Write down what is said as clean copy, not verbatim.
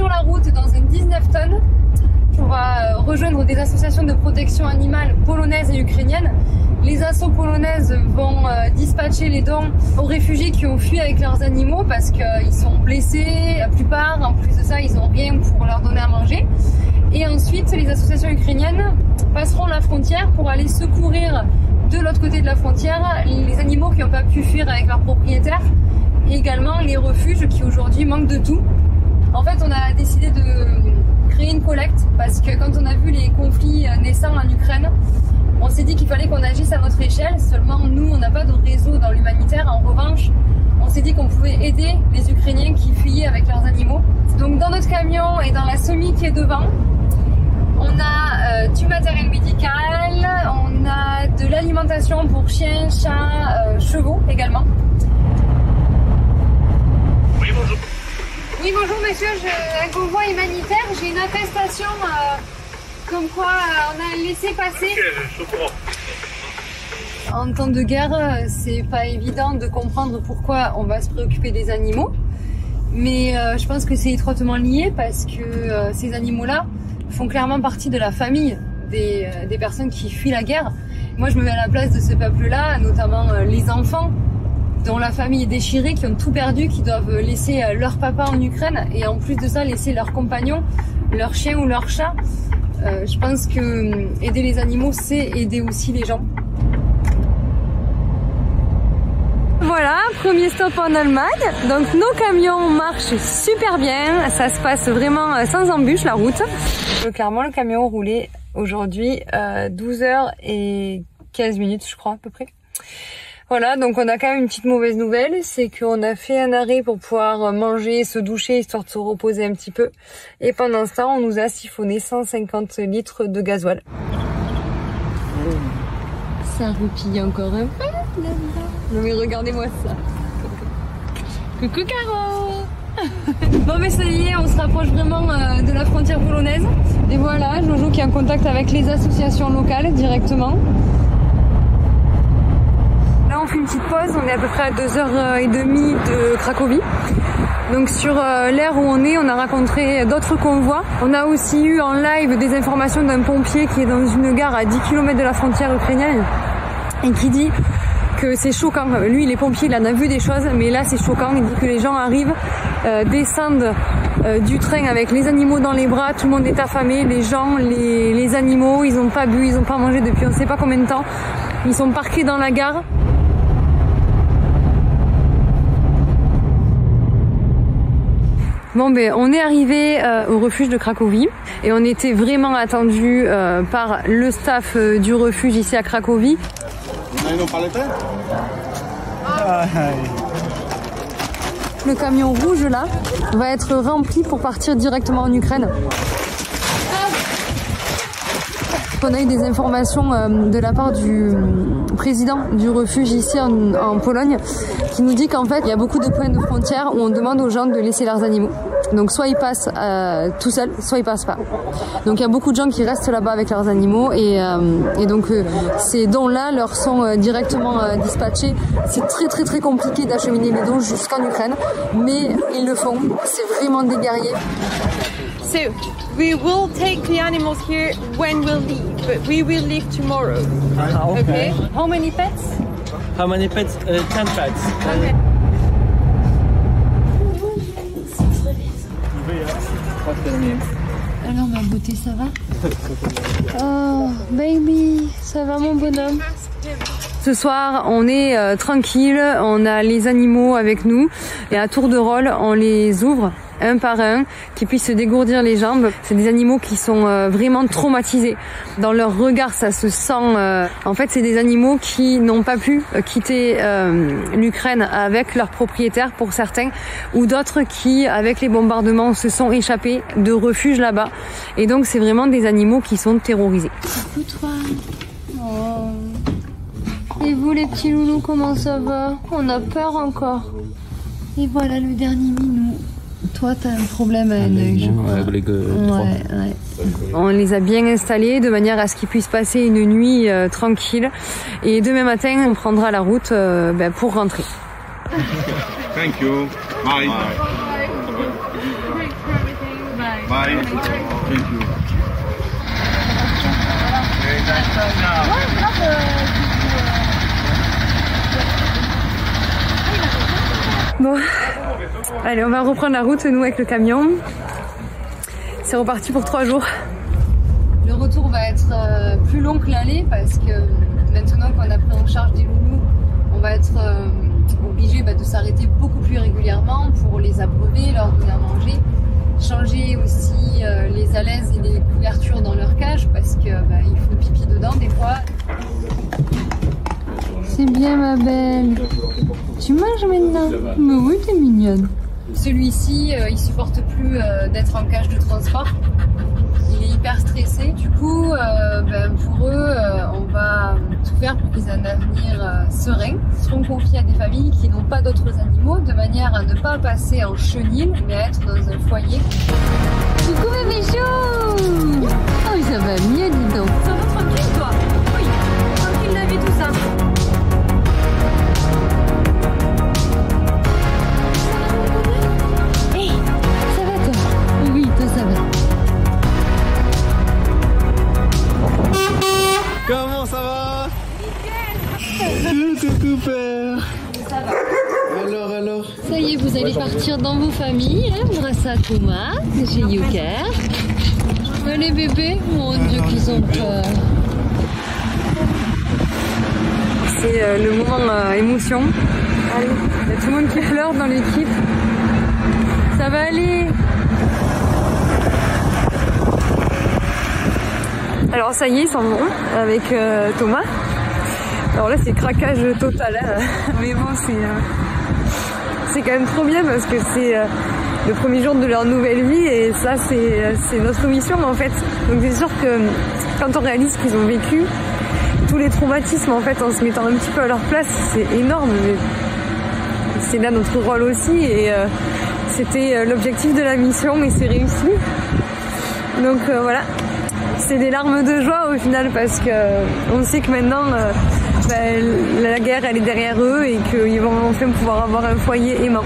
sur la route dans un 19 tonnes. On va rejoindre des associations de protection animale polonaises et ukrainiennes. Les assos polonaises vont dispatcher les dons aux réfugiés qui ont fui avec leurs animaux parce qu'ils sont blessés, la plupart. En plus de ça, ils n'ont rien pour leur donner à manger. Et ensuite, les associations ukrainiennes passeront la frontière pour aller secourir de l'autre côté de la frontière les animaux qui n'ont pas pu fuir avec leurs propriétaires et également les refuges qui aujourd'hui manquent de tout. En fait, on a décidé de créer une collecte parce que quand on a vu les conflits naissants en Ukraine, on s'est dit qu'il fallait qu'on agisse à notre échelle. Seulement, nous, on n'a pas de réseau dans l'humanitaire. En revanche, on s'est dit qu'on pouvait aider les Ukrainiens qui fuyaient avec leurs animaux. Donc, dans notre camion et dans la semi qui est devant, on a du matériel médical, on a de l'alimentation pour chiens, chats, chevaux également. Oui, bonjour. Oui, bonjour monsieur, un convoi humanitaire, j'ai une attestation comme quoi on a laissé passer. Ok, je suis au courant. En temps de guerre, c'est pas évident de comprendre pourquoi on va se préoccuper des animaux, mais je pense que c'est étroitement lié parce que ces animaux-là font clairement partie de la famille des personnes qui fuient la guerre. Moi, je me mets à la place de ce peuple-là, notamment les enfants dont la famille est déchirée, qui ont tout perdu, qui doivent laisser leur papa en Ukraine et en plus de ça laisser leurs compagnons, leur chien ou leur chat. Je pense que aider les animaux, c'est aider aussi les gens. Voilà, premier stop en Allemagne. Donc nos camions marchent super bien, ça se passe vraiment sans embûche la route. Clairement, le camion roulait aujourd'hui 12h15 je crois à peu près. Voilà, donc on a quand même une petite mauvaise nouvelle, c'est qu'on a fait un arrêt pour pouvoir manger, se doucher, histoire de se reposer un petit peu. Et pendant ce temps, on nous a siphonné 150 litres de gasoil. Ça roupille encore un peu là-bas. Non mais regardez-moi ça. Coucou Caro. Bon mais ça y est, on se rapproche vraiment de la frontière polonaise. Et voilà, Jojo qui est en contact avec les associations locales directement. Là on fait une petite pause, on est à peu près à 2h30 de Cracovie. Donc sur l'aire où on est, on a rencontré d'autres convois. On a aussi eu en live des informations d'un pompier qui est dans une gare à 10 km de la frontière ukrainienne et qui dit que c'est choquant. Lui, il est pompier, il en a vu des choses, mais là c'est choquant. Il dit que les gens arrivent, descendent du train avec les animaux dans les bras, tout le monde est affamé, les gens, les animaux, ils n'ont pas bu, ils n'ont pas mangé depuis on ne sait pas combien de temps. Ils sont parqués dans la gare. Bon ben on est arrivé au refuge de Cracovie et on était vraiment attendu par le staff du refuge ici à Cracovie. Le camion rouge là va être rempli pour partir directement en Ukraine. On a eu des informations de la part du président du refuge ici en Pologne qui nous dit qu'en fait il y a beaucoup de points de frontière où on demande aux gens de laisser leurs animaux. Donc soit ils passent tout seuls, soit ils passent pas. Donc il y a beaucoup de gens qui restent là-bas avec leurs animaux et donc ces dons-là leur sont directement dispatchés. C'est très compliqué d'acheminer les dons jusqu'en Ukraine, mais ils le font. C'est vraiment des guerriers. So we will take the animals here when we'll leave, but we will leave tomorrow. Okay. How many pets? How many pets? 10 pets. Okay. Alors ma beauté, ça va? Oh baby, ça va mon bonhomme? Ce soir, on est tranquille, on a les animaux avec nous et à tour de rôle, on les ouvre un par un, qui puissent se dégourdir les jambes. C'est des animaux qui sont vraiment traumatisés. Dans leur regard, ça se sent. En fait, c'est des animaux qui n'ont pas pu quitter l'Ukraine avec leurs propriétaires pour certains, ou d'autres qui, avec les bombardements, se sont échappés de refuges là-bas. Et donc, c'est vraiment des animaux qui sont terrorisés. Coucou toi. Oh. Et vous les petits loulous, comment ça va? On a peur encore. Et voilà le dernier minou. Toi, t'as un problème à un œil. Ouais. On les a bien installés de manière à ce qu'ils puissent passer une nuit tranquille. Et demain matin, on prendra la route pour rentrer. Thank you. Bye. Bye. Thank you. Bon, allez, on va reprendre la route, nous, avec le camion. C'est reparti pour 3 jours. Le retour va être plus long que l'aller parce que maintenant qu'on a pris en charge des loulous, on va être obligé de s'arrêter beaucoup plus régulièrement pour les abreuver, leur donner à manger, changer aussi les alaises et les couvertures dans leur cage parce que il faut pipi dedans des fois. C'est bien ma belle. Tu manges maintenant? Mais oui, t'es mignonne. Celui-ci, il supporte plus d'être en cage de transport. Il est hyper stressé. Du coup, pour eux, on va tout faire pour qu'ils aient un avenir serein. Ils seront confiés à des familles qui n'ont pas d'autres animaux, de manière à ne pas passer en chenil, mais à être dans un foyer. Coucou bébé chou! Oh, ça va mieux, dis donc. Ça va tranquille, toi? Oui, tranquille la vie, tout ça. Comment ça va? Nickel. Coucou père. Ça va. Alors. Ça y est, vous allez partir dans vos familles, hein, grâce à Thomas, de chez YouCare. Les bébés, mon Dieu, qu'ils ont peur. C'est le moment émotion. Allez, il y a tout le monde qui pleure dans l'équipe. Ça va aller. Alors ça y est, ils s'en vont avec Thomas. Alors là c'est craquage total, hein. Mais bon c'est quand même trop bien parce que c'est le premier jour de leur nouvelle vie et ça c'est notre mission en fait. Donc c'est sûr que quand on réalise qu'ils ont vécu tous les traumatismes en fait en se mettant un petit peu à leur place, c'est énorme. Mais c'est là notre rôle aussi et c'était l'objectif de la mission et c'est réussi. Donc voilà. C'est des larmes de joie au final parce que on sait que maintenant la guerre elle est derrière eux et qu'ils vont enfin pouvoir avoir un foyer aimant.